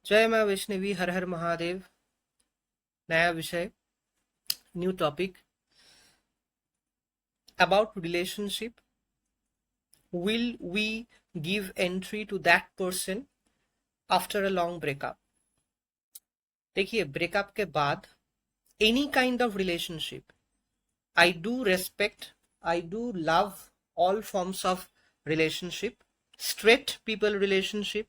जय माँ वैष्णवी, हर हर महादेव। नया विषय, new topic about relationship. Will we give entry to that person after a long breakup? देखिए, ब्रेकअप के बाद any kind of relationship, I do respect, I do love all forms of relationship, straight people relationship,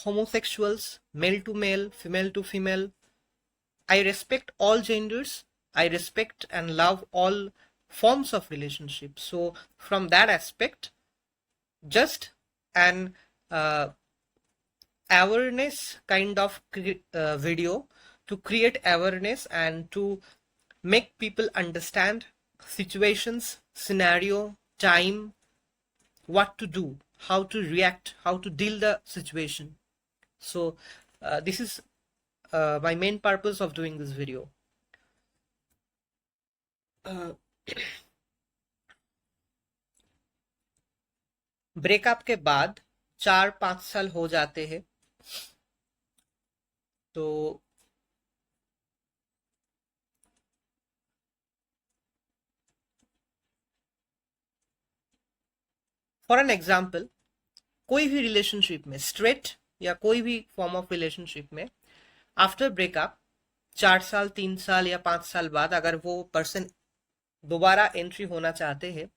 homosexuals, male to male, female to female. I respect all genders. I respect and love all forms of relationship. So from that aspect, just an awareness kind of video to create awareness and to make people understand situations, scenario, time, what to do, how to react, how to deal the situation. So this is my main purpose of doing this video. Breakup के बाद 4-5 साल हो जाते हैं तो for an example, कोई भी relationship में, स्ट्रेट या कोई भी फॉर्म ऑफ रिलेशनशिप में, आफ्टर ब्रेकअप 4 साल, 3 साल या 5 साल बाद अगर वो पर्सन दोबारा एंट्री होना चाहते हैं,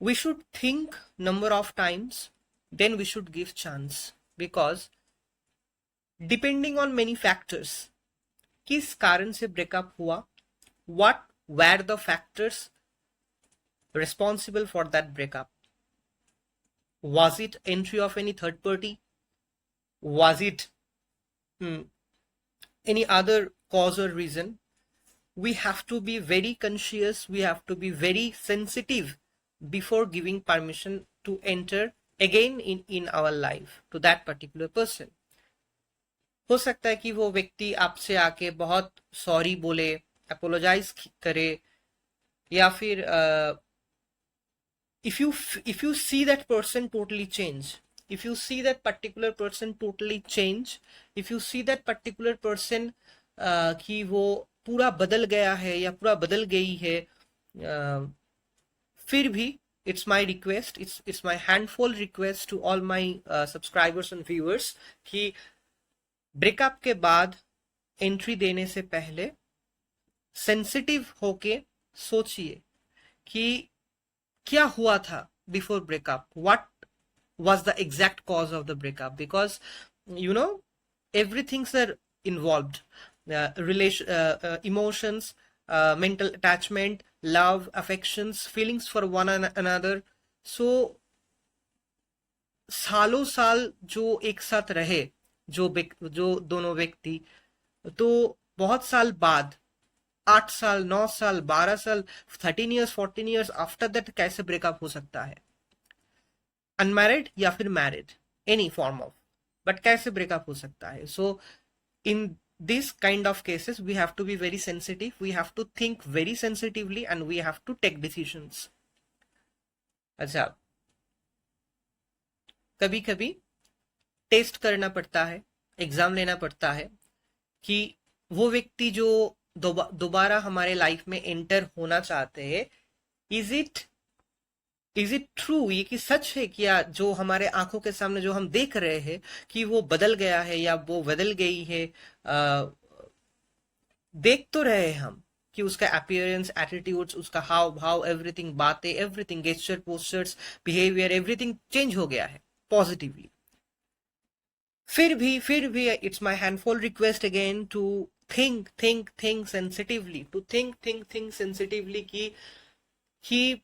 we should think number of times, then we should give chance, because depending on many factors, किस कारण से ब्रेकअप हुआ, what were the factors responsible for that breakup, was it entry of any third party, was it any other cause or reason, we have to be very conscious, we have to be very sensitive before giving permission to enter again in our life to that particular person. हो सकता है कि वो व्यक्ति आपसे आके बहुत sorry बोले, अपोलोजाइज करे, या फिर if you see that person totally change, if you see that particular person totally change, if you see that particular person कि वो पूरा बदल गया है या पूरा बदल गई है, फिर भी it's my request, it's my handful request to all my subscribers and viewers कि ब्रेकअप के बाद एंट्री देने से पहले सेंसिटिव होके सोचिए कि क्या हुआ था before breakup, what was the exact cause of the breakup, because you know everything's are involved, emotions, mental attachment, love, affections, feelings for one another. So सालों साल जो एक साथ रहे, जो दोनों व्यक्ति, तो बहुत साल बाद, 8 साल, 9 साल, 12 साल, 13 years, 14 years आफ्टर दैट कैसे ब्रेकअप हो सकता है, अनमैरिड या फिर married, any form of, but कैसे ब्रेकअप हो सकता है. सो इन this kind of cases we have to be very sensitive, we have to think very sensitively and we have to take decisions. अच्छा, कभी कभी टेस्ट करना पड़ता है, एग्जाम लेना पड़ता है कि वो व्यक्ति जो दोबारा हमारे लाइफ में एंटर होना चाहते हैं, इज इट ट्रू, ये कि सच है क्या जो हमारे आंखों के सामने जो हम देख रहे हैं कि वो बदल गया है या वो बदल गई है. देख तो रहे हैं हम कि उसका अपीयरेंस, एटीट्यूड्स, उसका हाव भाव, एवरीथिंग, बातें, everything, gesture, postures, behaviour, everything change हो गया है पॉजिटिवली. फिर भी it's my handful request again to think sensitively, to think sensitively कि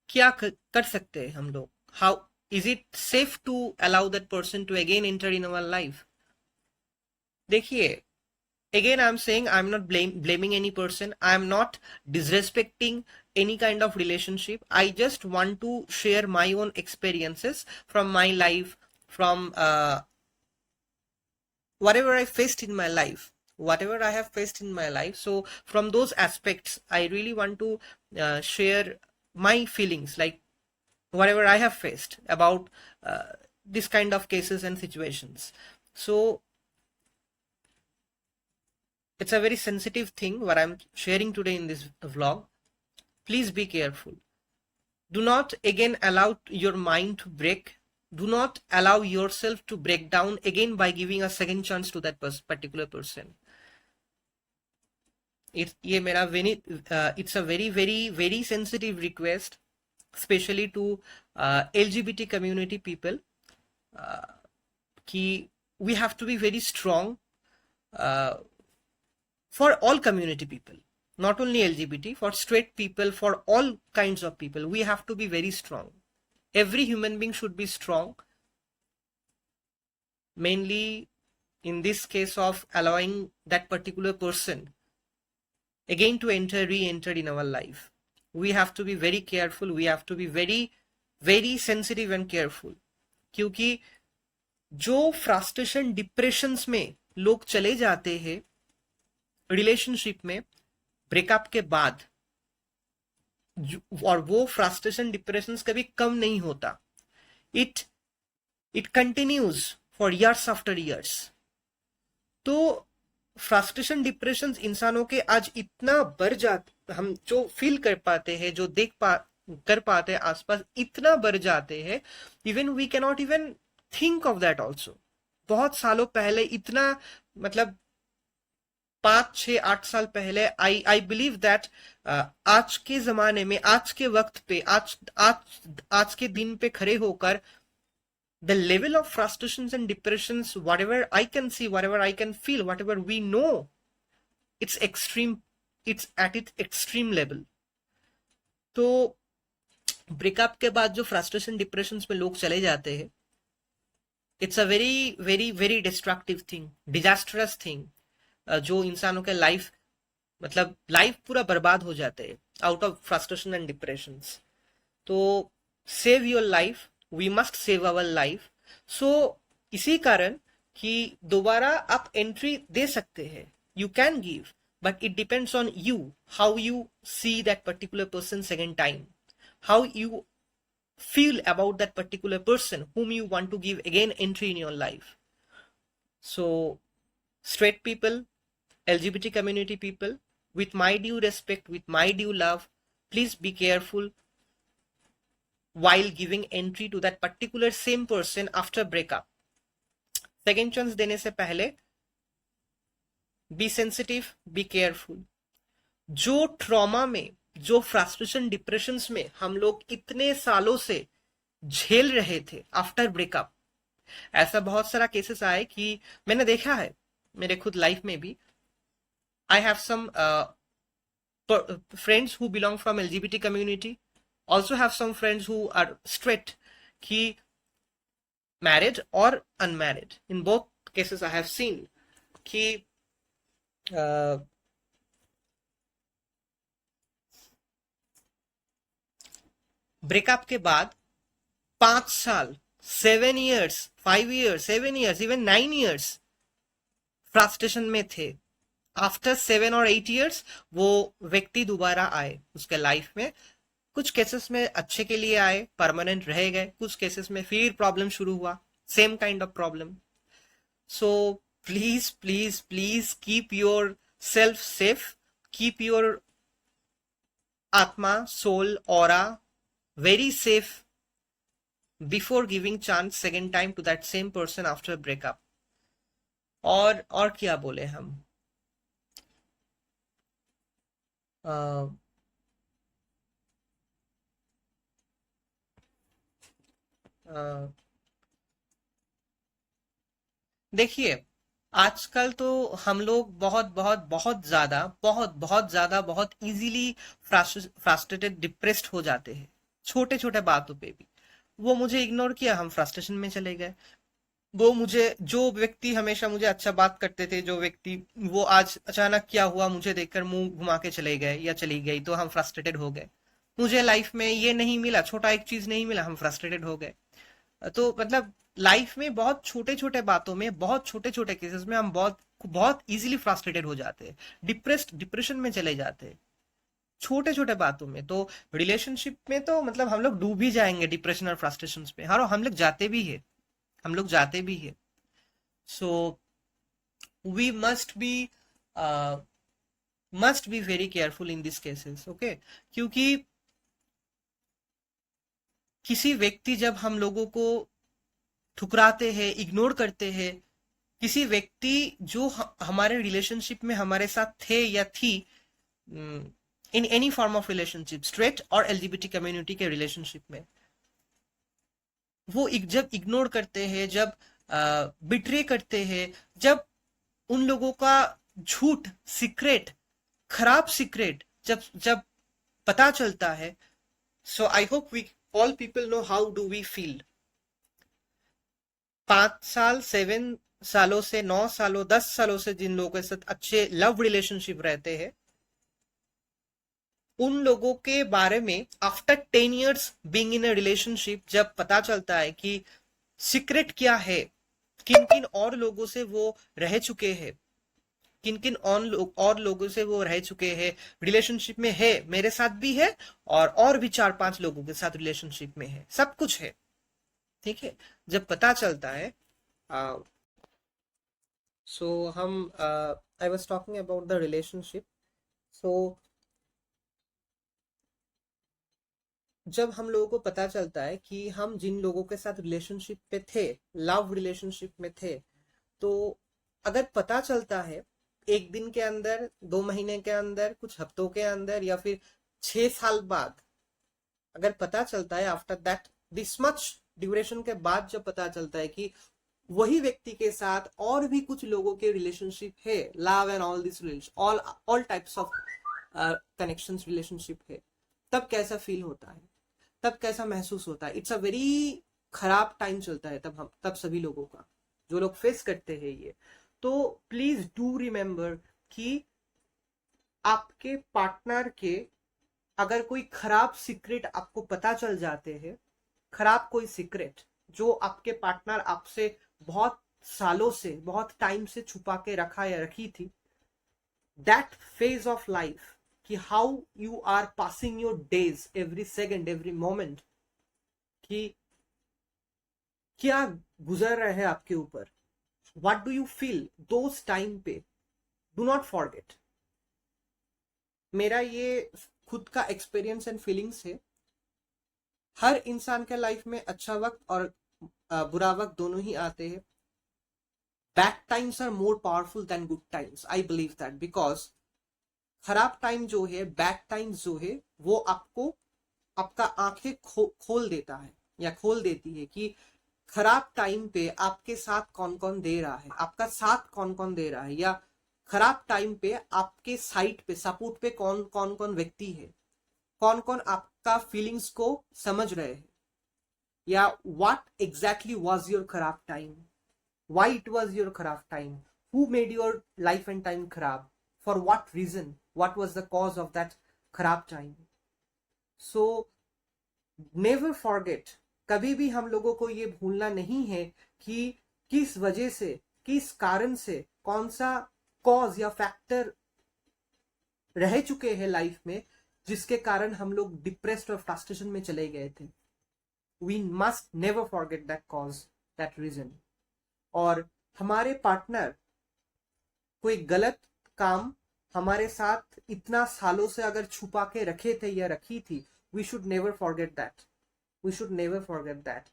क्या कर सकते हैं हम लोग, how is it safe to allow that person to again enter in our life. देखिए, again I'm saying, I'm not blaming any person, I'm not disrespecting any kind of relationship, I just want to share my own experiences from my life, from whatever I faced in my life, whatever I have faced in my life. So from those aspects I really want to share my feelings, like whatever I have faced about this kind of cases and situations. So it's a very sensitive thing what I'm sharing today in this vlog. Please be careful. Do not again allow your mind to break. Do not allow yourself to break down again by giving a second chance to that particular person. It's a very very very sensitive request, especially to LGBT community people. We have to be very strong for all community people, not only LGBT, for straight people, for all kinds of people. We have to be very strong. Every human being should be strong, mainly in this case of allowing that particular person again to re-enter in our life. We have to be very careful. We have to be very very sensitive and careful, क्योंकि जो frustration depressions में लोग चले जाते हैं relationship में breakup के बाद, और वो फ्रस्ट्रेशन डिप्रेशंस कभी कम नहीं होता. It continues for years after years. तो फ्रस्ट्रेशन डिप्रेशन इंसानों के आज इतना बढ़ जाते, हम जो फील कर पाते हैं, जो कर पाते हैं आसपास, इतना बढ़ जाते हैं, even we can not even think of that also. बहुत सालों पहले इतना, मतलब 5, 6, 8 साल पहले, आई बिलीव दैट आज के जमाने में, आज के वक्त पे, आज के दिन पे खड़े होकर, the level of frustrations and depressions, whatever I can see, whatever I can feel, whatever we know, it's extreme. It's at its extreme level. तो ब्रेकअप के बाद जो फ्रस्ट्रेशन डिप्रेशंस में लोग चले जाते हैं, it's a very very very destructive thing, disastrous thing, जो इंसानों के लाइफ, मतलब लाइफ पूरा बर्बाद हो जाते हैं out of frustration and depressions. तो save your life, we must save our life. So इसी कारण कि दोबारा आप एंट्री दे सकते हैं, you can give, but it depends on you, how you see that particular person second time, how you feel about that particular person whom you want to give again entry in your life. So straight people, LGBT community people, with my due respect, with my due love, please be careful while giving entry to that particular same person after breakup. Second chance देने से पहले be sensitive, be careful. जो trauma में, जो frustration depressions में हम लोग इतने सालों से झेल रहे थे आफ्टर ब्रेकअप, ऐसा बहुत सारा केसेस आए कि मैंने देखा है मेरे खुद लाइफ में भी. I have some friends who belong from LGBT community, also have some friends who are straight, कि मैरिड और unmarried, in both cases I have seen कि ब्रेकअप के बाद 5 साल, 7 years, 5 years, 7 years, even 9 years frustration में थे. After 7 और 8 years वो व्यक्ति दोबारा आए उसके लाइफ में. कुछ केसेस में अच्छे के लिए आए, परमानेंट रह गए, कुछ केसेस में फिर प्रॉब्लम शुरू हुआ, same kind of problem. So please please please keep yourself safe, keep your आत्मा, soul, aura very safe before giving chance second time to that same person after breakup. और क्या बोले हम, देखिए आजकल तो हम लोग बहुत बहुत बहुत ज्यादा, बहुत इजीली फ्रस्ट्रेटेड, डिप्रेस्ड हो जाते हैं छोटे छोटे बातों पे भी. वो मुझे इग्नोर किया, हम फ्रस्ट्रेशन में चले गए. वो मुझे, जो व्यक्ति हमेशा मुझे अच्छा बात करते थे, जो व्यक्ति, वो आज अचानक क्या हुआ, मुझे देखकर मुंह घुमा के चले गए या चली गई, तो हम फ्रस्ट्रेटेड हो गए. मुझे लाइफ में ये नहीं मिला, छोटा एक चीज नहीं मिला, हम फ्रस्ट्रेटेड हो गए. तो मतलब लाइफ में बहुत छोटे छोटे बातों में, बहुत छोटे छोटे केसेस में हम बहुत बहुत इजीली फ्रस्ट्रेटेड हो जाते हैं, डिप्रेशन में चले जाते हैं. छोटे छोटे बातों में। तो रिलेशनशिप में तो मतलब हम लोग डूब ही जाएंगे डिप्रेशन और फ्रस्ट्रेशन में। हाँ, हम लोग जाते भी है, हम लोग जाते भी है। So we must be very careful in this cases, okay. क्योंकि किसी व्यक्ति जब हम लोगों को ठुकराते हैं, इग्नोर करते हैं, किसी व्यक्ति जो हमारे रिलेशनशिप में हमारे साथ थे या थी, in any form of relationship, straight और एलजीबीटी कम्युनिटी के रिलेशनशिप में, वो जब इग्नोर करते हैं, जब बिट्रे करते हैं, जब उन लोगों का झूठ, सीक्रेट, खराब सीक्रेट जब जब पता चलता है, so I hope we all people know how do we feel. 5 साल, 7 सालों से, 9 सालों, 10 सालों से जिन लोगों के साथ अच्छे लव रिलेशनशिप रहते हैं, उन लोगों के बारे में after 10 years being in a relationship जब पता चलता है कि सीक्रेट क्या है, किन किन और लोगों से वो रह चुके हैं, किन किन और लोगों से वो रह चुके हैं, रिलेशनशिप में है, मेरे साथ भी है, और भी 4-5 लोगों के साथ रिलेशनशिप में है, सब कुछ है, ठीक है। जब पता चलता है, सो हम, I was talking about the relationship. So जब हम लोगों को पता चलता है कि हम जिन लोगों के साथ रिलेशनशिप पे थे, लव रिलेशनशिप में थे, तो अगर पता चलता है 1 दिन के अंदर, 2 महीने के अंदर, कुछ हफ्तों के अंदर, या फिर 6 साल बाद, अगर पता चलता है after that this much duration के बाद, जब पता चलता है कि वही व्यक्ति के साथ और भी कुछ लोगों के रिलेशनशिप है, love and all this relation, all types of connections relationship है, तब कैसा फील होता है, तब कैसा महसूस होता है? इट्स अ वेरी खराब टाइम चलता है तब सभी लोगों का, जो लोग फेस करते हैं ये। तो प्लीज डू रिमेम्बर कि आपके पार्टनर के अगर कोई खराब सीक्रेट आपको पता चल जाते हैं, खराब कोई सीक्रेट जो आपके पार्टनर आपसे बहुत सालों से, बहुत टाइम से छुपा के रखा या रखी थी, दैट फेज ऑफ लाइफ, कि how you are passing your days, every second, every moment, कि क्या गुजर रहे हैं आपके ऊपर, what do you feel those time पे, डू नॉट फॉरगेट। मेरा ये खुद का एक्सपीरियंस एंड फीलिंग्स है। हर इंसान के लाइफ में अच्छा वक्त और बुरा वक्त दोनों ही आते हैं। Bad times are more powerful than good times, I believe that, because खराब टाइम जो है, बैड टाइम्स जो है, वो आपको, आपका आंखें खोल देता है या खोल देती है कि खराब टाइम पे आपके साथ कौन कौन दे रहा है, आपका साथ कौन कौन दे रहा है, या खराब टाइम पे आपके साइड पे, सपोर्ट पे कौन कौन कौन व्यक्ति है, कौन कौन आपका फीलिंग्स को समझ रहे हैं, या व्हाट एग्जैक्टली वाज योर खराब time, why it was your खराब time, who made your life and time खराब, for what reason, what was the cause of that खराब टाइम। सो नेवर फॉरगेट, कभी भी हम लोगों को ये भूलना नहीं है कि किस वजह से, किस कारण से, कौन सा कॉज या फैक्टर रह चुके हैं लाइफ में, जिसके कारण हम लोग डिप्रेस्ड और फ्रस्ट्रेशन में चले गए थे। We must never forget that cause, that reason. और हमारे पार्टनर कोई गलत काम हमारे साथ इतना सालों से अगर छुपा के रखे थे या रखी थी, we should never forget that, we should never forget that.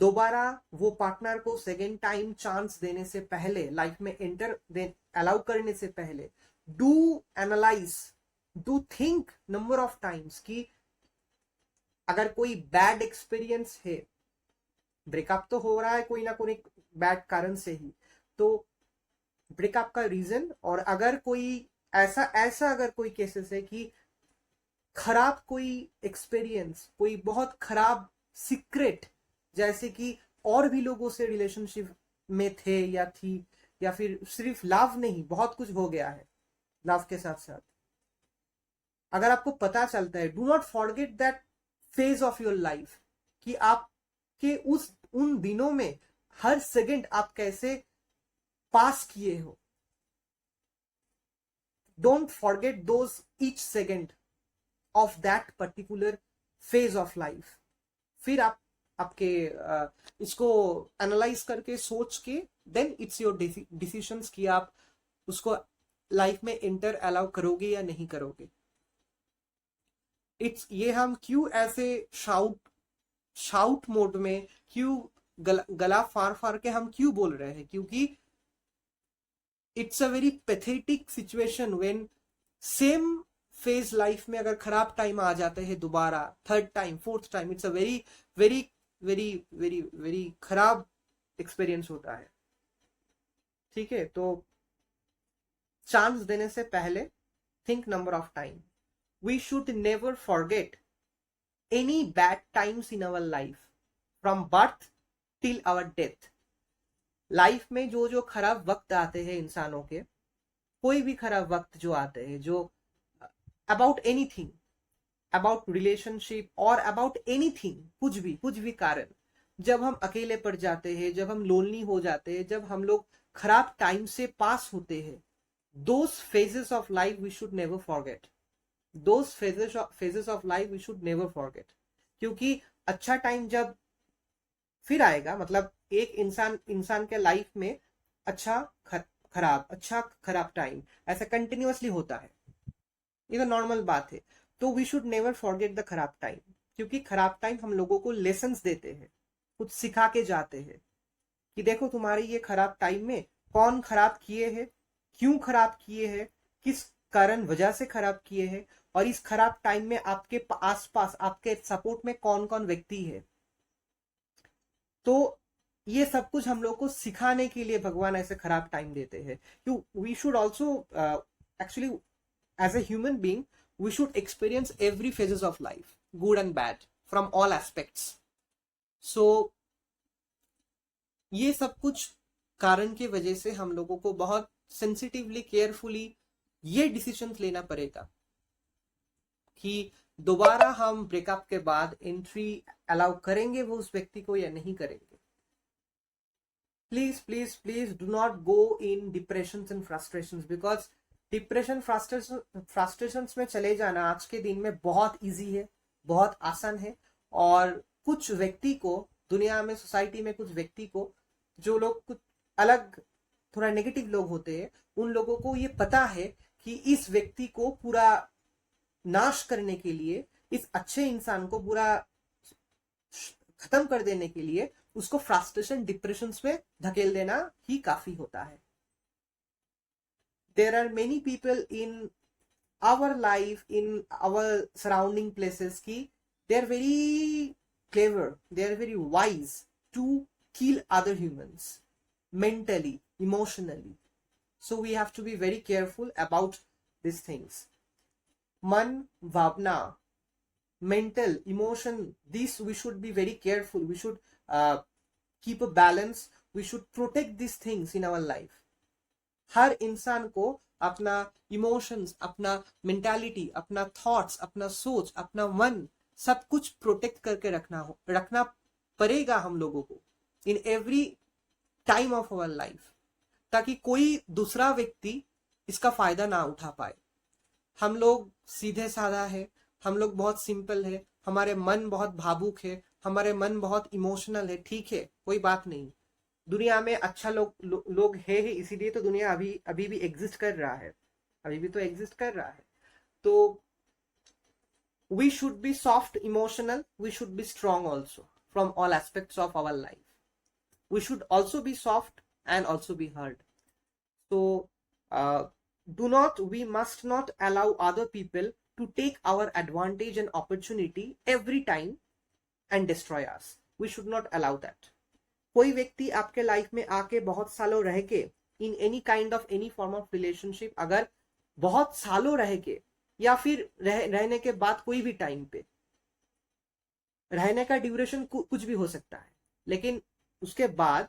दोबारा वो पार्टनर को सेकेंड टाइम चांस देने से पहले, लाइफ में एंटर अलाउ करने से पहले, do analyse, do think number of times कि अगर कोई बैड एक्सपीरियंस है, ब्रेकअप तो हो रहा है कोई ना कोई बैड कारण से ही, तो ब्रेकअप का रीजन, और अगर कोई ऐसा ऐसा अगर कोई केसेस है कि खराब कोई एक्सपीरियंस, कोई बहुत खराब सीक्रेट, जैसे कि और भी लोगों से रिलेशनशिप में थे या थी, या फिर सिर्फ लव नहीं, बहुत कुछ हो गया है लव के साथ साथ, अगर आपको पता चलता है, do not forget that phase of your life, कि आपके उन दिनों में हर सेकंड आप कैसे पास किए हो। Don't forget those each second, of that particular phase of life. फिर आप आपके इसको एनालाइज करके सोच के देन इट्स योर डिसीजंस कि आप उसको लाइफ में इंटर अलाउ करोगे या नहीं करोगे। इट्स ये हम क्यों ऐसे शाउट मोड में क्यों गला फाड़ फाड़ के हम क्यों बोल रहे हैं, क्योंकि it's a very pathetic situation when same phase life में अगर खराब टाइम आ जाते हैं दोबारा, third time fourth time, it's a very very very very very खराब एक्सपीरियंस होता है। ठीक है, तो चांस देने से पहले think number of time. We should never forget any bad times in our life from birth till our death. Life में जो जो खराब वक्त आते हैं इंसानों के, कोई भी खराब वक्त जो आते हैं, जो अबाउट एनीथिंग, अबाउट रिलेशनशिप और अबाउट एनीथिंग, कुछ भी कारण, जब हम अकेले पड़ जाते हैं, जब हम लोनली हो जाते हैं, जब हम लोग खराब टाइम से पास होते हैं, those phases of life we should never forget. Those phases of life we should never forget, क्योंकि अच्छा टाइम जब फिर आएगा, मतलब एक इंसान के लाइफ में अच्छा खराब टाइम ऐसा कंटिन्यूअसली होता है, ये तो नॉर्मल बात है। तो we should never forget the खराब टाइम, क्योंकि खराब टाइम हम लोगों को लेसन्स देते हैं, कुछ सिखा के जाते हैं कि देखो तुम्हारे ये खराब टाइम में कौन खराब किए हैं, क्यों खराब किए हैं, किस कारण वजह से खराब किए हैं, और इस खराब टाइम में आपके आसपास आपके सपोर्ट में कौन कौन व्यक्ति है। तो ये सब कुछ हम लोग को सिखाने के लिए भगवान ऐसे खराब टाइम देते हैं। क्यों we should also actually as a human being we should experience every phases of life, good and bad, from all aspects. So ये सब कुछ कारण के वजह से हम लोगों को बहुत सेंसिटिवली केयरफुली ये डिसीजंस लेना पड़ेगा कि दोबारा हम ब्रेकअप के बाद एंट्री अलाउ करेंगे वो उस व्यक्ति को या नहीं करेंगे। Please please please do not go in depression and frustration, because depression frustration में चले जाना आज के दिन में बहुत इजी है, बहुत आसान है। और कुछ व्यक्ति को दुनिया में, सोसाइटी में कुछ व्यक्ति को, जो लोग कुछ अलग थोड़ा नेगेटिव लोग होते हैं, उन लोगों को ये पता है कि इस व्यक्ति को पूरा नाश करने के लिए, इस अच्छे इंसान को पूरा खत्म कर देने के लिए उसको फ्रस्ट्रेशन डिप्रेशन में धकेल देना ही काफी होता है। There are many people in our life, in our surrounding places ki they are very clever, they are very wise to kill other humans mentally, emotionally. So we have to be very careful about these things. Man, bhavna, mental, emotion, these we should be very careful. We should keep a balance. We should protect these things in our life. हर इंसान को अपना emotions, अपना mentality, अपना thoughts, अपना सोच, अपना मन, सब कुछ प्रोटेक्ट करके रखना पड़ेगा हम लोगों को in every time of our life, ताकि कोई दूसरा व्यक्ति इसका फायदा ना उठा पाए। हम लोग सीधे साधा है, हम लोग बहुत सिंपल है, हमारे मन बहुत भावुक है, हमारे मन बहुत इमोशनल है, ठीक है, कोई बात नहीं। दुनिया में अच्छा लोग है ही, इसीलिए तो दुनिया अभी भी एग्जिस्ट कर रहा है, अभी भी तो एग्जिस्ट कर रहा है। तो we should be soft emotional, we should be strong also from all aspects of our life. We should also be soft and also be hard. तो we must not allow other people to take our advantage and opportunity every time and destroy us. We should not allow that. कोई व्यक्ति आपके life में आके बहुत सालों रह के, इन any kind of any form of relationship, अगर बहुत सालों रह के या फिर रहने के बाद कोई भी टाइम पे, रहने का ड्यूरेशन कुछ भी हो सकता है, लेकिन उसके बाद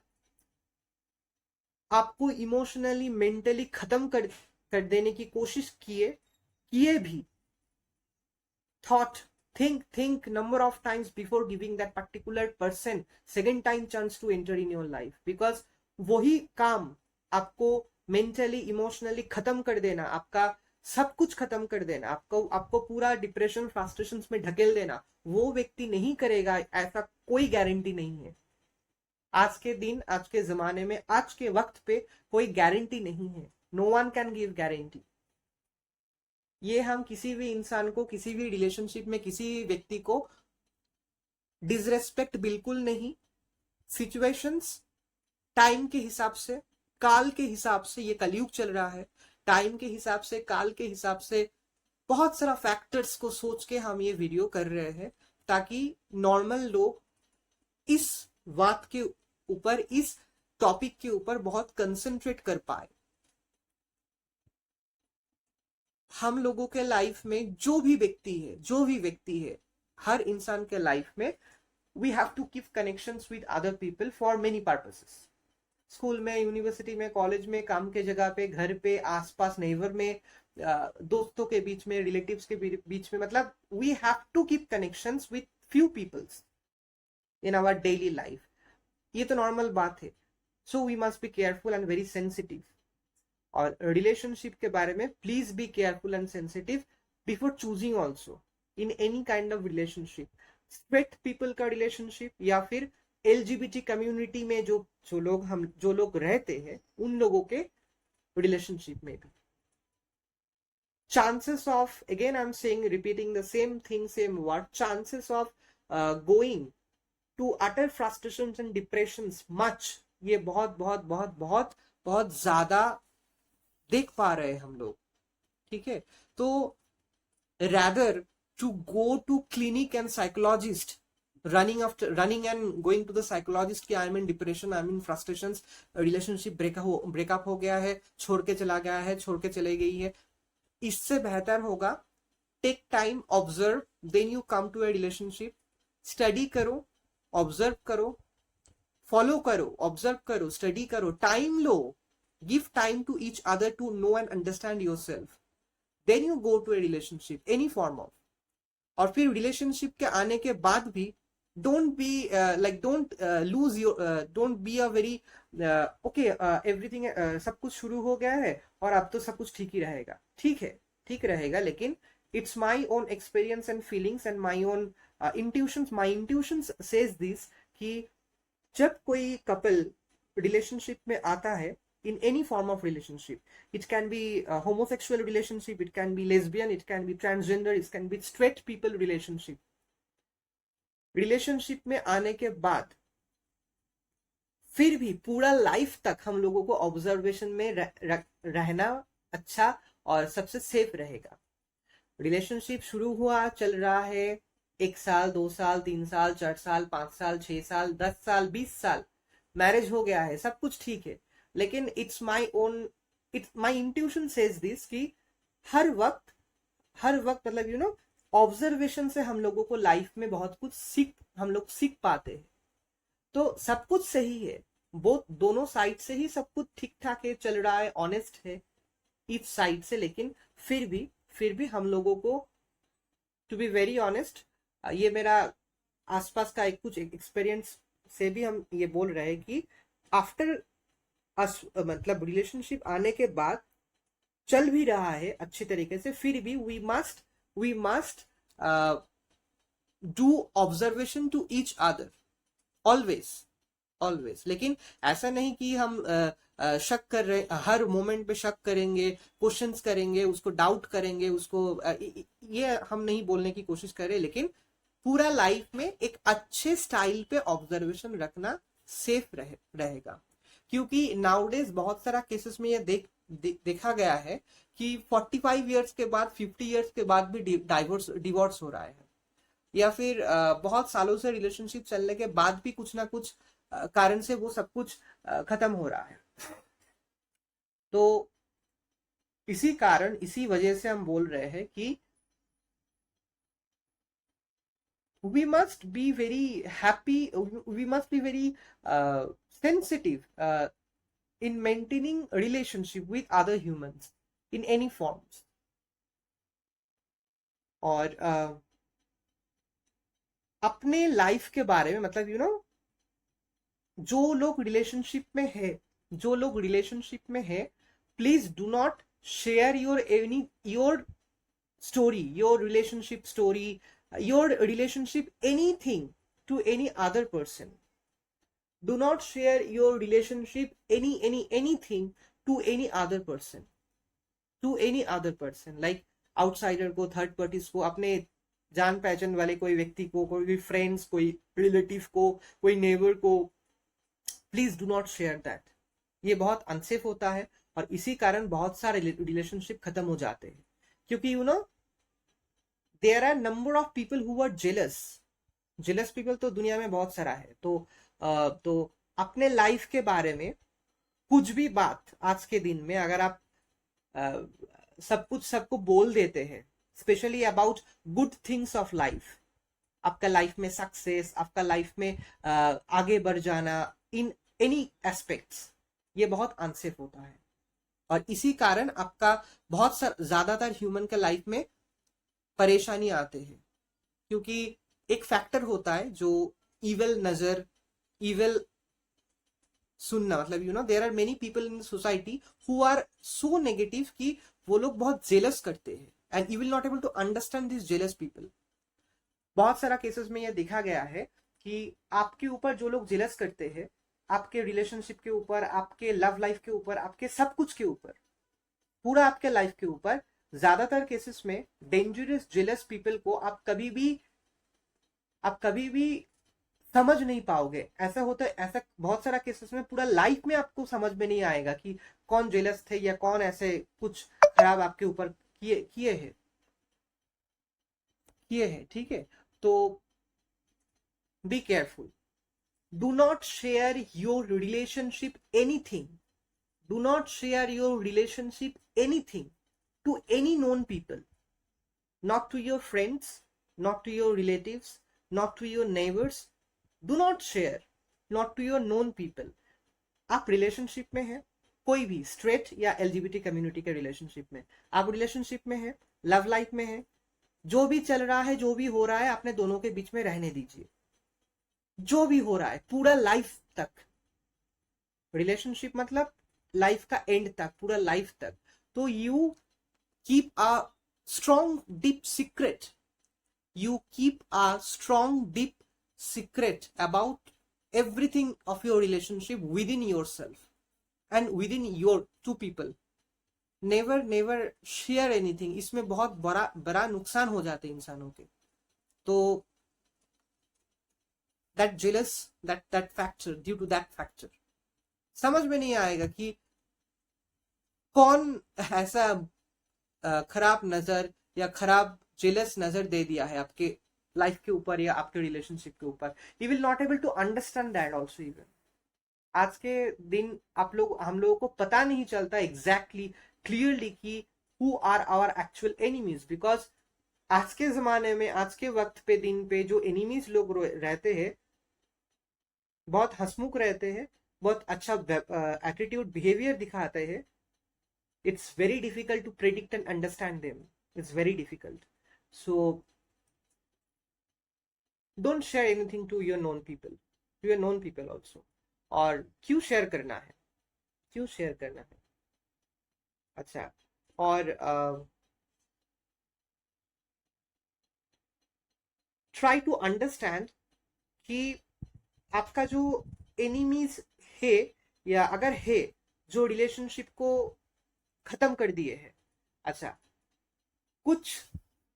आपको इमोशनली, मेंटली खत्म कर देने की कोशिश किए भी, think number of times before giving that particular person second time chance to enter in your life, because वही काम आपको मेंटली, इमोशनली खत्म कर देना, आपका सब कुछ खत्म कर देना, आपको आपको पूरा डिप्रेशन फ्रस्ट्रेशन में ढकेल देना, वो व्यक्ति नहीं करेगा, ऐसा कोई गारंटी नहीं है। आज के दिन, आज के जमाने में, आज के वक्त पे कोई गारंटी नहीं है। No one can give guarantee. ये हम किसी भी इंसान को, किसी भी रिलेशनशिप में किसी भी व्यक्ति को डिसरेस्पेक्ट बिल्कुल नहीं। सिचुएशंस, टाइम के हिसाब से, काल के हिसाब से, ये कलयुग चल रहा है, टाइम के हिसाब से, काल के हिसाब से, बहुत सारा फैक्टर्स को सोच के हम ये वीडियो कर रहे हैं, ताकि नॉर्मल लोग इस बात के ऊपर, इस टॉपिक के ऊपर बहुत कंसंट्रेट कर पाए। हम लोगों के लाइफ में जो भी व्यक्ति है, हर इंसान के लाइफ में we have to keep connections with other people for many purposes. School में, यूनिवर्सिटी में, कॉलेज में, काम के जगह पे, घर पे, आसपास, नेबर में, दोस्तों के बीच में, रिलेटिव्स के बीच में, मतलब we have to keep connections with few peoples in our daily life. ये तो नॉर्मल बात है। So we must be careful and very sensitive. और रिलेशनशिप के बारे में please be careful and sensitive before choosing also in any kind of relationship. Straight people का relationship या फिर एलजीबीटी कम्युनिटी में जो लोग रहते हैं, उन लोगों के रिलेशनशिप में भी chances of, again I'm saying, repeating the same thing, same word, chances of going to utter frustrations and depressions much, ये बहुत बहुत बहुत बहुत बहुत ज्यादा देख पा रहे हैं हम लोग। ठीक है, तो rather to go to clinic and psychologist, running and going to the psychologist कि I'm in depression, I'm in frustrations, relationship breakup हो गया है, छोड़ के चला गया है, छोड़ के चले गई है, इससे बेहतर होगा take time, observe, then you come to a relationship. Study करो, ऑब्जर्व करो, फॉलो करो, ऑब्जर्व करो, स्टडी करो, टाइम लो, give time to each other to know and understand yourself, then you go to a relationship, any form of. और फिर relationship के आने के बाद भी don't be don't lose your don't be a very okay everything सब कुछ शुरू हो गया है और अब तो सब कुछ ठीक ही रहेगा। ठीक है, ठीक रहेगा, लेकिन it's my own experience and feelings and my own intuitions says this कि जब कोई कपल रिलेशनशिप में आता है, in any form of relationship, it can be a homosexual relationship, it can be lesbian, it can be transgender, it can be straight people relationship, relationship में आने के बाद फिर भी पूरा लाइफ तक हम लोगों को ऑब्जर्वेशन में रहना अच्छा और सबसे सेफ रहेगा। रिलेशनशिप शुरू हुआ, चल रहा है 1 साल, 2 साल, 3 साल, 4 साल, 5 साल, 6 साल, 10 साल, 20 साल, मैरिज हो गया है, सब कुछ ठीक है, लेकिन it's my intuition says this कि हर वक्त मतलब ऑब्जर्वेशन से हम लोगों को लाइफ में बहुत कुछ हम लोग सीख पाते हैं। तो सब कुछ सही है, दोनों साइड से ही सब कुछ ठीक ठाक है, चल रहा है, ऑनेस्ट है इस साइड से, लेकिन फिर भी हम लोगों को, टू बी वेरी ऑनेस्ट, ये मेरा आसपास का कुछ एक्सपीरियंस से भी हम ये बोल रहे हैं कि आफ्टर मतलब रिलेशनशिप आने के बाद चल भी रहा है अच्छी तरीके से, फिर भी we must do observation to each other always. लेकिन ऐसा नहीं कि हम शक कर रहे, हर मोमेंट पे शक करेंगे, क्वेश्चंस करेंगे, उसको डाउट करेंगे, उसको ये हम नहीं बोलने की कोशिश कर रहे, लेकिन पूरा लाइफ में एक अच्छे स्टाइल पे ऑब्जर्वेशन रखना सेफ रहेगा। क्योंकि नाउडेज बहुत सारा केसेस में ये देखा गया है कि 45 इयर्स के बाद, 50 इयर्स के बाद भी डिवोर्स हो रहा है, या फिर बहुत सालों से रिलेशनशिप चलने के बाद भी कुछ ना कुछ कारण से वो सब कुछ खत्म हो रहा है। तो इसी वजह से हम बोल रहे हैं कि we must be very happy, we must be very sensitive in maintaining relationship with other humans in any forms. और अपने लाइफ के बारे में, मतलब जो लोग रिलेशनशिप में है, please do not share your story, your relationship story, your relationship, anything, to any other person. Do not share your relationship, anything, to any other person, to any other person, like outsider को, third parties को, अपने जान पहचान वाले कोई व्यक्ति को, कोई फ्रेंड्स, कोई रिलेटिव को, कोई नेबर को, please do not share that. ये बहुत अनसेफ होता है और इसी कारण बहुत सारे रिलेशनशिप खत्म हो जाते हैं, क्योंकि you know there are number of people who are jealous. Jealous people तो दुनिया में बहुत सारा है. तो अपने लाइफ के बारे में कुछ भी बात आज के दिन में अगर आप सब कुछ सबको बोल देते हैं, specially about good things of life, आपका लाइफ में सक्सेस, आपका लाइफ में आगे बढ़ जाना इन एनी एस्पेक्ट्स, ये बहुत अनसेफ होता है. और इसी कारण आपका बहुत ज्यादातर ह्यूमन के लाइफ में परेशानी आते हैं, क्योंकि एक फैक्टर होता है जो इविल नजर, इविल सुनना, मतलब you know there are many people in society who are so negative कि वो लोग बहुत जेलस करते हैं, and you will not able to understand this jealous people. बहुत सारा केसेस में यह देखा गया है कि आपके ऊपर जो लोग जेलस करते हैं, आपके रिलेशनशिप के ऊपर, आपके लव लाइफ के ऊपर, आपके सब कुछ के ऊपर, पूरा आपके लाइफ के ऊपर, ज्यादातर केसेस में डेंजरस जेलस पीपल को आप कभी भी समझ नहीं पाओगे. ऐसा होता है, ऐसा बहुत सारा केसेस में पूरा लाइफ में आपको समझ में नहीं आएगा कि कौन जेलस थे या कौन ऐसे कुछ खराब आपके ऊपर किए हैं. ठीक है, तो be careful. Do not share your relationship anything, do not share your relationship anything to any known people, not to your friends, not to your relatives, not to your neighbors. Do not share, not to your known people. आप relationship में हैं, कोई भी straight या LGBT community के relationship में, आप relationship में हैं, लव लाइफ में हैं, जो भी चल रहा है, जो भी हो रहा है, अपने दोनों के बीच में रहने दीजिए. जो भी हो रहा है पूरा लाइफ तक, रिलेशनशिप मतलब लाइफ का एंड तक, पूरा लाइफ तक. तो you keep a strong deep secret, you keep a strong deep secret about everything of your relationship within yourself and within your two people. never share anything. इसमें बहुत बड़ा नुकसान हो जाते हैं इंसानों के. तो that jealous, that factor, due to that factor, समझ में नहीं आएगा कि कौन ऐसा खराब नजर या खराब जेलस नजर दे दिया है आपके लाइफ के ऊपर या आपके रिलेशनशिप के ऊपर. You will not able to understand that also. Even आज के दिन हम लोगों को पता नहीं चलता एग्जैक्टली क्लियरली कि who are our actual enemies, because आज के जमाने में, आज के वक्त पे, दिन पे जो एनिमीज लोग रहते हैं, बहुत हंसमुख रहते हैं, बहुत अच्छा एटीट्यूड, बिहेवियर दिखाते हैं. It's very difficult to predict and understand them. It's very difficult. So don't share anything to your known people, to your known people also. और क्यों शेयर करना है, क्यों शेयर करना है. अच्छा, और try to understand कि आपका जो एनिमीज है, या अगर है, जो रिलेशनशिप को खत्म कर दिए हैं. अच्छा, कुछ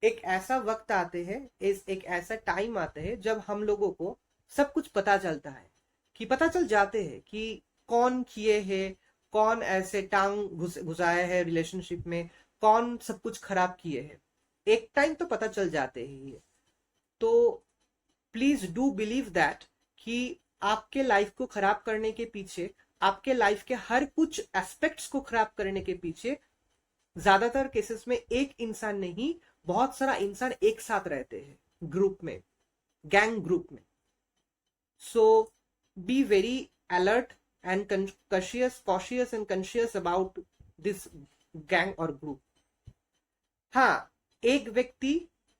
एक ऐसा वक्त आते हैं, एक ऐसा टाइम आते हैं जब हम लोगों को सब कुछ पता चलता है, कि पता चल जाते हैं कि कौन किए हैं, कौन ऐसे टांग घुसाया है रिलेशनशिप में, कौन सब कुछ खराब किए हैं. एक टाइम तो पता चल जाते हैं ये. तो प्लीज डू बिलीव दैट कि आपके लाइफ को खराब करने के पीछे, आपके लाइफ के हर कुछ एस्पेक्ट्स को खराब करने के पीछे ज्यादातर केसेस में एक इंसान नहीं, बहुत सारा इंसान एक साथ रहते हैं, ग्रुप में, गैंग ग्रुप में. So be very alert and cautious and conscious about this gang और ग्रुप. हाँ, एक व्यक्ति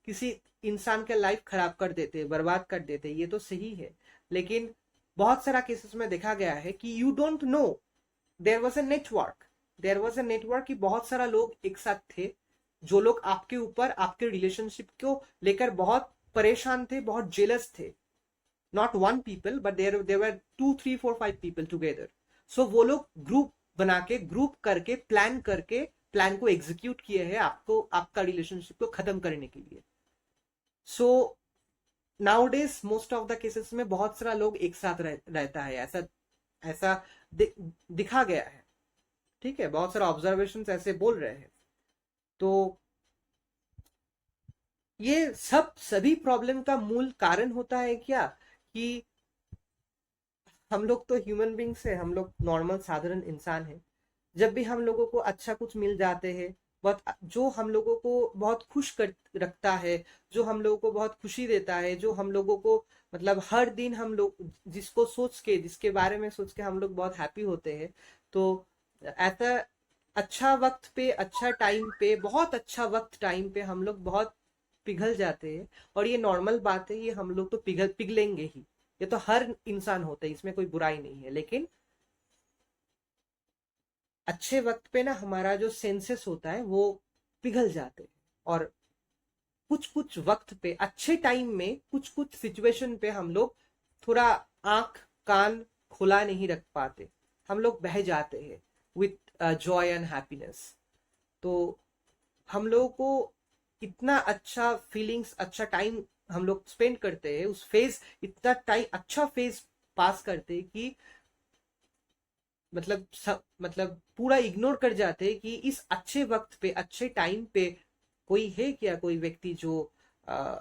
किसी इंसान के लाइफ खराब कर देते, बर्बाद कर देते, ये तो सही है, लेकिन बहुत सारा केसेस में देखा गया है कि you don't know, there was a network, there was a network कि बहुत सारा लोग एक साथ थे, जो लोग आपके ऊपर, आपके रिलेशनशिप को लेकर बहुत परेशान थे, बहुत जेलस थे. Not one people, but there were 2 3 4 5 people together. So वो लोग ग्रुप बना के, ग्रुप करके, प्लान करके, प्लान को एग्जीक्यूट किए हैं आपको, आपका रिलेशनशिप को खत्म करने के लिए. So nowadays most of the cases में बहुत सारा लोग एक साथ रहता है, ऐसा ऐसा दिखा गया है. ठीक है, बहुत सारा ऑब्जर्वेशन ऐसे बोल रहे हैं. तो ये सब सभी प्रॉब्लम का मूल कारण होता है क्या, कि हम लोग तो ह्यूमन बींग्स है, हम लोग नॉर्मल साधारण इंसान है. जब भी हम लोगों को अच्छा कुछ मिल जाते हैं, बहुत जो हम लोगों को बहुत खुश कर रखता है, जो हम लोगों को बहुत खुशी देता है, जो हम लोगों को मतलब हर दिन हम लोग जिसको सोच के, जिसके बारे में सोच के हम लोग बहुत हैप्पी होते हैं. तो ऐसा अच्छा वक्त पे, अच्छा टाइम पे, बहुत अच्छा वक्त टाइम पे हम लोग बहुत पिघल जाते हैं. और ये नॉर्मल बात है, ये हम लोग तो पिघलेंगे ही. ये तो हर इंसान होता है, इसमें कोई बुराई नहीं है. लेकिन अच्छे वक्त पे ना हमारा जो सेंसेस होता है वो पिघल जाते हैं. और कुछ कुछ वक्त पे, अच्छे टाइम में, कुछ कुछ सिचुएशन पे हम लोग थोड़ा आंख कान खुला नहीं रख पाते, हम लोग बह जाते हैं विथ जॉय एंड हैप्पीनेस. तो हम लोगों को इतना अच्छा फीलिंग्स, अच्छा टाइम हम लोग स्पेंड करते हैं, उस फेज, इतना टाइम अच्छा फेज पास करते हैं कि मतलब मतलब पूरा इग्नोर कर जाते हैं कि इस अच्छे वक्त पे, अच्छे टाइम पे कोई है क्या, कोई व्यक्ति जो आ,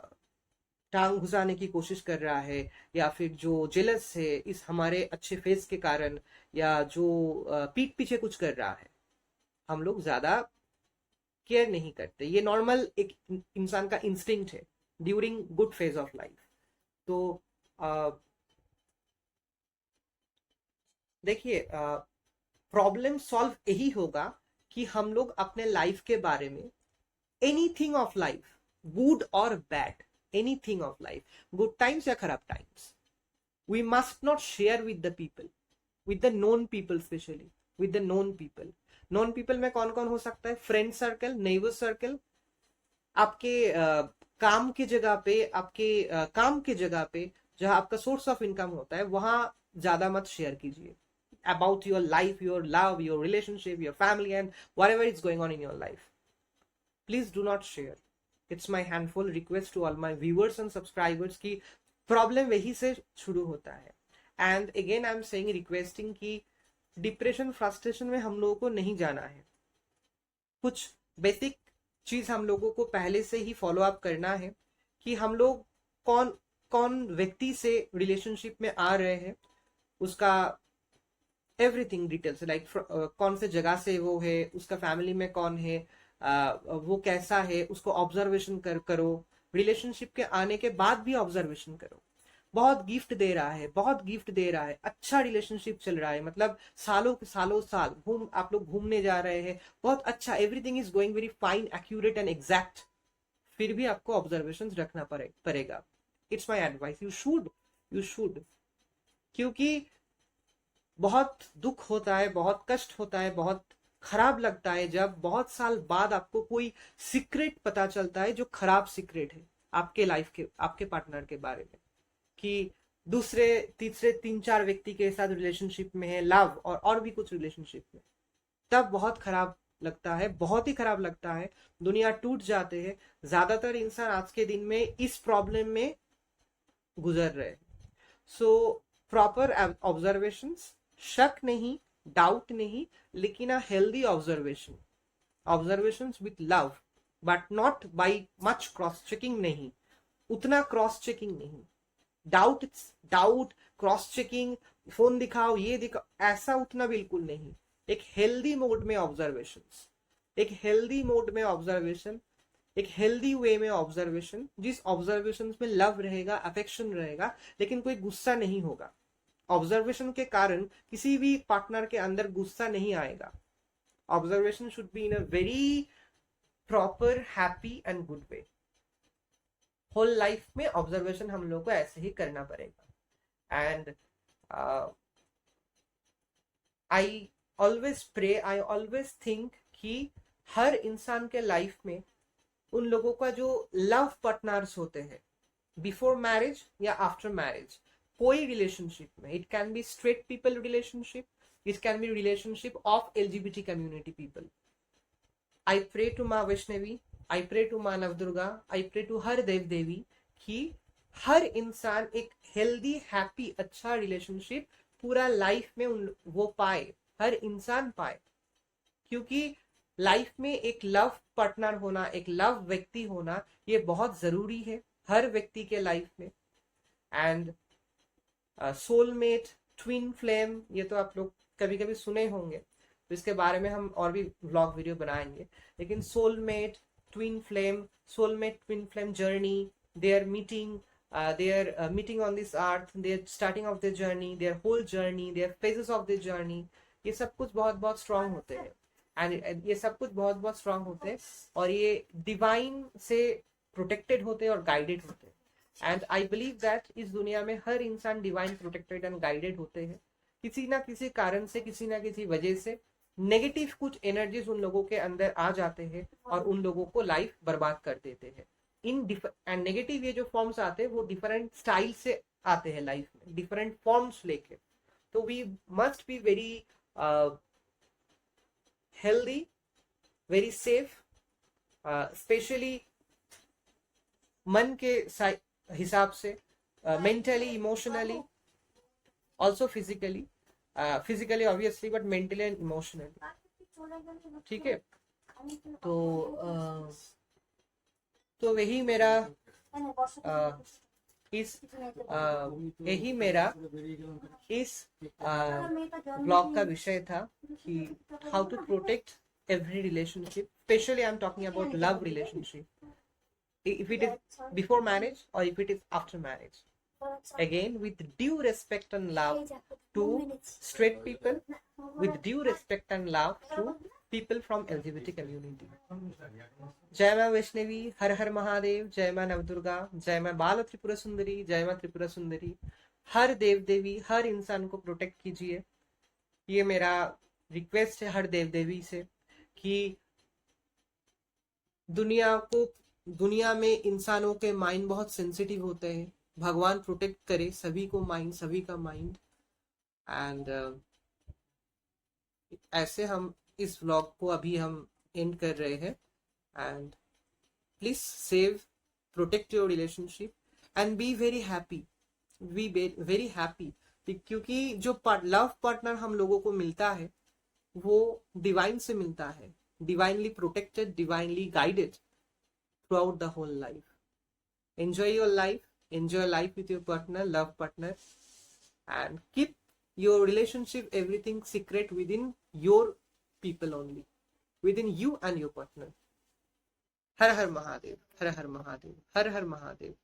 टांग घुसाने की कोशिश कर रहा है, या फिर जो जेलस है इस हमारे अच्छे फेस के कारण, या जो पीठ पीछे कुछ कर रहा है. हम लोग ज्यादा केयर नहीं करते. ये नॉर्मल एक इंसान का इंस्टिंक्ट है during good phase of life. तो देखिए, प्रॉब्लम सॉल्व यही होगा कि हम लोग अपने लाइफ के बारे में, एनीथिंग ऑफ लाइफ, गुड और bad, anything of life, good times या खराब times, we must not share with the people, with the known people, specially with the known people. Known people में कौन कौन हो सकता है? फ्रेंड सर्कल, नेबर सर्कल, आपके काम की जगह पे, आपके काम की जगह पे जहां आपका सोर्स ऑफ इनकम होता है, वहां ज्यादा मत शेयर कीजिए about your life, your love, your relationship, your family, and whatever is going on in your life. Please do not share. It's my handful request to all my viewers and subscribers कि problem वही से शुरू होता है. And again I am saying, requesting कि depression, frustration में हम लोगों को नहीं जाना है. कुछ बेसिक चीज हम लोगों को पहले से ही फॉलो अप करना है कि हम लोग कौन कौन व्यक्ति से रिलेशनशिप में आ रहे हैं, उसका एवरीथिंग डिटेल्स, लाइक कौन से जगह से वो है, उसका फैमिली में कौन है, वो कैसा है, उसको ऑब्जर्वेशन करो. रिलेशनशिप के आने के बाद भी ऑब्जर्वेशन करो. बहुत गिफ्ट दे रहा है, बहुत गिफ्ट दे रहा है, अच्छा रिलेशनशिप चल रहा है, मतलब सालों सालों साल आप लोग घूमने जा रहे हैं, बहुत अच्छा, everything is going very fine, accurate and exact. फिर भी आपको ऑब्जर्वेशन रखना पड़ेगा. It's my advice, you should. क्योंकि बहुत दुख होता है, बहुत कष्ट होता है, बहुत खराब लगता है जब बहुत साल बाद आपको कोई सीक्रेट पता चलता है जो खराब सीक्रेट है आपके लाइफ के, आपके पार्टनर के बारे में, कि दूसरे तीसरे 3 4 व्यक्ति के साथ रिलेशनशिप में है, लव और भी कुछ रिलेशनशिप में. तब बहुत खराब लगता है, बहुत ही खराब लगता है. दुनिया टूट जाते हैं. ज्यादातर इंसान आज के दिन में इस प्रॉब्लम में गुजर रहे हैं. सो प्रॉपर ऑब्जर्वेशन, शक नहीं, डाउट नहीं, लेकिन a healthy observation, observation with love, but not by much cross checking. नहीं, उतना क्रॉस चेकिंग नहीं. Doubt, doubt, cross checking, phone दिखाओ, ये दिखाओ, ऐसा उतना बिल्कुल नहीं. एक हेल्दी मोड में ऑब्जर्वेशन, एक हेल्दी मोड में ऑब्जर्वेशन, एक हेल्दी वे में ऑब्जर्वेशन, जिस ऑब्जर्वेशन में लव रहेगा, अफेक्शन रहेगा, लेकिन कोई गुस्सा नहीं होगा. ऑब्जर्वेशन के कारण किसी भी पार्टनर के अंदर गुस्सा नहीं आएगा. Observation should be in a very proper, happy and good way. Whole life में ऑब्जर्वेशन हम लोग को ऐसे ही करना पड़ेगा. And I always pray, I always think कि हर इंसान के लाइफ में उन लोगों का जो लव पार्टनर्स होते हैं बिफोर मैरिज या आफ्टर मैरिज, कोई रिलेशनशिप में, it can be straight people relationship, it can be relationship of LGBT community people. I pray to माँ वैष्णवी, आई प्रे टू माँ नवदुर्गा, आई प्रे टू हर देव देवी कि हर इंसान एक हेल्दी हैप्पी अच्छा रिलेशनशिप पूरा लाइफ में वो पाए, हर इंसान पाए. क्योंकि लाइफ में एक लव पार्टनर होना, एक लव व्यक्ति होना, ये बहुत जरूरी है हर व्यक्ति के लाइफ में. एंड सोलमेट, ट्विन फ्लेम, ये तो आप लोग कभी कभी सुने होंगे, तो इसके बारे में हम और भी व्लॉग वीडियो बनाएंगे. लेकिन soulmate, twin flame journey, they are meeting on this earth, they are starting of their journey, their whole journey, their phases of their journey, ये सब कुछ बहुत बहुत स्ट्रांग होते हैं. एंड ये सब कुछ बहुत बहुत स्ट्रांग होते हैं और ये डिवाइन से प्रोटेक्टेड होते हैं और गाइडेड होते हैं. एंड आई बिलीव दैट इस दुनिया में हर इंसान डिवाइन प्रोटेक्टेड एंड गाइडेड होते हैं. किसी ना किसी कारण से, किसी ना किसी वजह से नेगेटिव कुछ एनर्जीज उन लोगों के अंदर आ जाते हैं और उन लोगों को लाइफ बर्बाद कर देते हैं. एंड नेगेटिव ये जो फॉर्म्स आते हैं वो डिफरेंट स्टाइल से आते हैं लाइफ में, डिफरेंट फॉर्म्स लेके. तो we must be very healthy, very safe, specially मन के हिसाब से, mentally, emotionally, also physically, physically obviously, but mentally and emotionally. ठीक है, तो यही मेरा इस ब्लॉग का विषय था कि how to protect every relationship, specially I am talking about love relationship, if it is before marriage or if it is after marriage, again with due respect and love to straight people, with due respect and love to people from LGBT community. जय मां वैष्णवी, हर हर महादेव, जय मां नवदुर्गा, जय मां बाल त्रिपुरा सुंदरी, जय मां त्रिपुरा सुंदरी. हर देव देवी, हर इंसान को प्रोटेक्ट कीजिए, ये मेरा रिक्वेस्ट है हर देव देवी से. कि दुनिया में इंसानों के माइंड बहुत सेंसिटिव होते हैं, भगवान प्रोटेक्ट करे सभी को, माइंड, सभी का माइंड. एंड ऐसे हम इस व्लॉग को अभी हम एंड कर रहे हैं. And please save, protect your relationship and be very happy, very happy. क्योंकि जो लव पार्टनर हम लोगों को मिलता है वो डिवाइन से मिलता है, divinely protected, divinely guided throughout the whole life. Enjoy your life, enjoy life with your partner, love partner, and keep your relationship, everything secret within your people only, within you and your partner. Har Har Mahadev, Har Har Mahadev, Har Har Mahadev.